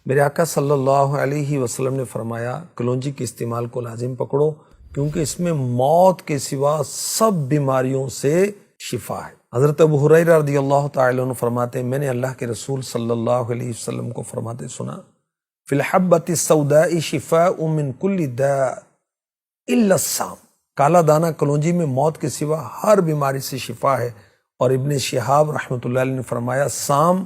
میرے آقا صلی اللہ علیہ وسلم نے فرمایا کلونجی کے استعمال کو لازم پکڑو کیونکہ اس میں موت کے سوا سب بیماریوں سے شفا ہے۔ حضرت ابو ہریرہ رضی اللہ تعالی عنہ فرماتے ہیں میں نے اللہ کے رسول صلی اللہ علیہ وسلم کو فرماتے سنا فی الحبۃ السوداء شفاء من کل داء الا السام، کالا دانہ کلونجی میں موت کے سوا ہر بیماری سے شفا ہے۔ اور ابن شہاب رحمۃ اللہ علیہ نے فرمایا سام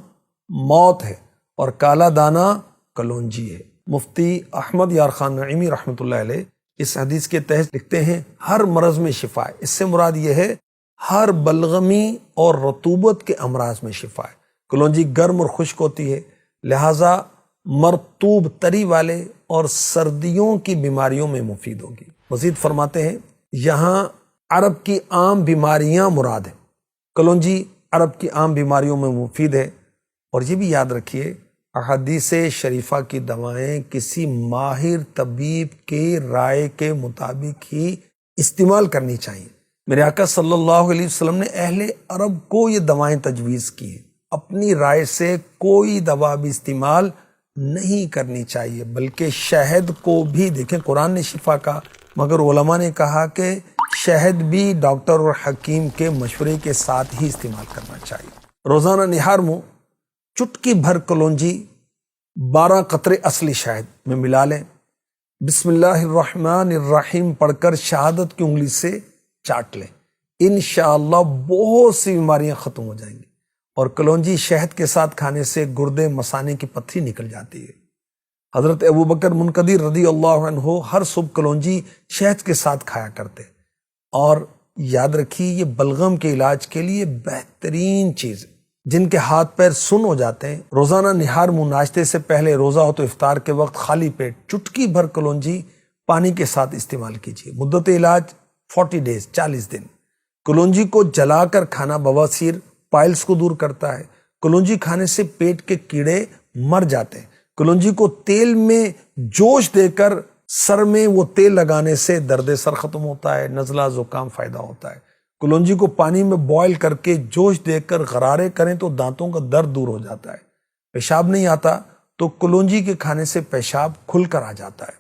موت ہے اور کالا دانہ کلونجی ہے۔ مفتی احمد یار خان نعیمی رحمۃ اللہ علیہ اس حدیث کے تحت لکھتے ہیں ہر مرض میں شفا ہے، اس سے مراد یہ ہے ہر بلغمی اور رطوبت کے امراض میں شفا ہے۔ کلونجی گرم اور خشک ہوتی ہے، لہٰذا مرطوب تری والے اور سردیوں کی بیماریوں میں مفید ہوگی۔ مزید فرماتے ہیں یہاں عرب کی عام بیماریاں مراد ہیں، کلونجی عرب کی عام بیماریوں میں مفید ہے۔ اور یہ بھی یاد رکھیے احادیث شریفہ کی دوائیں کسی ماہر طبیب کے رائے کے مطابق ہی استعمال کرنی چاہیے۔ میرے آقا صلی اللہ علیہ وسلم نے اہل عرب کو یہ دوائیں تجویز کی ہیں، اپنی رائے سے کوئی دوا بھی استعمال نہیں کرنی چاہیے، بلکہ شہد کو بھی دیکھیں قرآن نے شفا کہا مگر علماء نے کہا کہ شہد بھی ڈاکٹر اور حکیم کے مشورے کے ساتھ ہی استعمال کرنا چاہیے۔ روزانہ نہار منہ چٹکی بھر کلونجی 12 قطرے اصلی شہد میں ملا لیں، بسم اللہ الرحمن الرحیم پڑھ کر شہادت کی انگلی سے چاٹ لیں، انشاءاللہ بہت سی بیماریاں ختم ہو جائیں گی۔ اور کلونجی شہد کے ساتھ کھانے سے گردے مثانے کی پتھری نکل جاتی ہے۔ حضرت ابوبکر منقدر رضی اللہ عنہ ہر صبح کلونجی شہد کے ساتھ کھایا کرتے، اور یاد رکھیے یہ بلغم کے علاج کے لیے بہترین چیز ہے۔ جن کے ہاتھ پیر سن ہو جاتے ہیں روزانہ نہار منہ ناشتے سے پہلے روزہ ہو تو افطار کے وقت خالی پیٹ چٹکی بھر کلونجی پانی کے ساتھ استعمال کیجیے۔ مدت علاج 40 ڈیز 40 دن۔ کلونجی کو جلا کر کھانا بواسیر پائلز کو دور کرتا ہے۔ کلونجی کھانے سے پیٹ کے کیڑے مر جاتے ہیں۔ کلونجی کو تیل میں جوش دے کر سر میں وہ تیل لگانے سے درد سر ختم ہوتا ہے، نزلہ زکام فائدہ ہوتا ہے۔ کلونجی کو پانی میں بوائل کر کے جوش دے کر غرارے کریں تو دانتوں کا درد دور ہو جاتا ہے۔ پیشاب نہیں آتا تو کلونجی کے کھانے سے پیشاب کھل کر آ جاتا ہے۔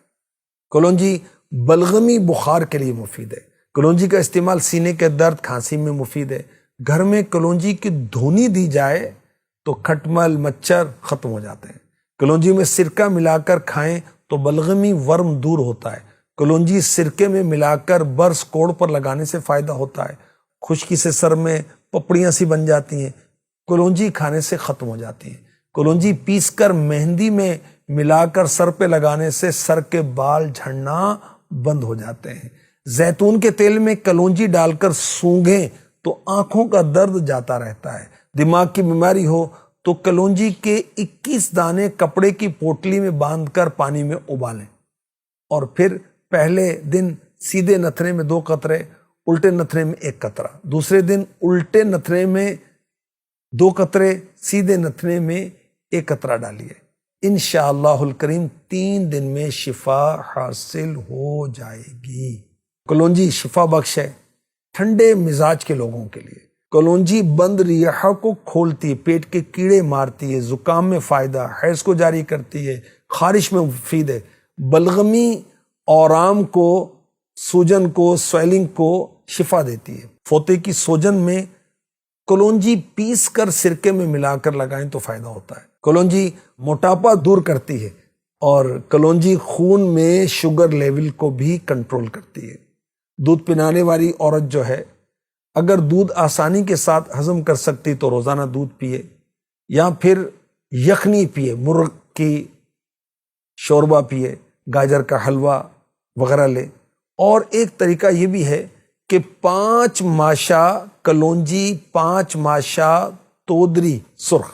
کلونجی بلغمی بخار کے لیے مفید ہے۔ کلونجی کا استعمال سینے کے درد کھانسی میں مفید ہے۔ گھر میں کلونجی کی دھونی دی جائے تو کھٹمل مچھر ختم ہو جاتے ہیں۔ کلونجی میں سرکہ ملا کر کھائیں تو بلغمی ورم دور ہوتا ہے۔ کلونجی سرکے میں ملا کر برس کوڑ پر لگانے سے فائدہ ہوتا ہے۔ خشکی سے سر میں پپڑیاں سی بن جاتی ہیں، کلونجی کھانے سے ختم ہو جاتی ہیں۔ کلونجی پیس کر مہندی میں ملا کر سر پہ لگانے سے سر کے بال جھڑنا بند ہو جاتے ہیں۔ زیتون کے تیل میں کلونجی ڈال کر سونگھیں تو آنکھوں کا درد جاتا رہتا ہے۔ دماغ کی بیماری ہو تو کلونجی کے 21 دانے کپڑے کی پوٹلی میں باندھ کر پانی میں ابالیں، اور پھر پہلے دن سیدھے نتھنے میں 2 قطرے، الٹے نتھنے میں 1 قطرہ، دوسرے دن الٹے نتھنے میں 2 قطرے، سیدھے نتھنے میں 1 قطرہ ڈالیے۔ انشاءاللہ الکریم 3 دن میں شفا حاصل ہو جائے گی۔ کلونجی شفا بخش ہے ٹھنڈے مزاج کے لوگوں کے لیے۔ کلونجی بند ریحہ کو کھولتی ہے، پیٹ کے کیڑے مارتی ہے، زکام میں فائدہ، حیض کو جاری کرتی ہے، خارش میں مفید ہے، بلغمی اورام کو، سوجن کو، سویلنگ کو شفا دیتی ہے۔ فوطے کی سوجن میں کلونجی پیس کر سرکے میں ملا کر لگائیں تو فائدہ ہوتا ہے۔ کلونجی موٹاپا دور کرتی ہے، اور کلونجی خون میں شوگر لیول کو بھی کنٹرول کرتی ہے۔ دودھ پلانے والی عورت جو ہے اگر دودھ آسانی کے ساتھ ہضم کر سکتی تو روزانہ دودھ پیے، یا پھر یخنی پیے، مرغ کی شوربہ پیے، گاجر کا حلوہ وغیرہ لے۔ اور ایک طریقہ یہ بھی ہے کہ 5 ماشا کلونجی 5 ماشا تودری سرخ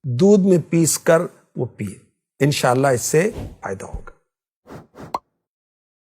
دودھ میں پیس کر وہ پیے، انشاءاللہ اس سے فائدہ ہوگا۔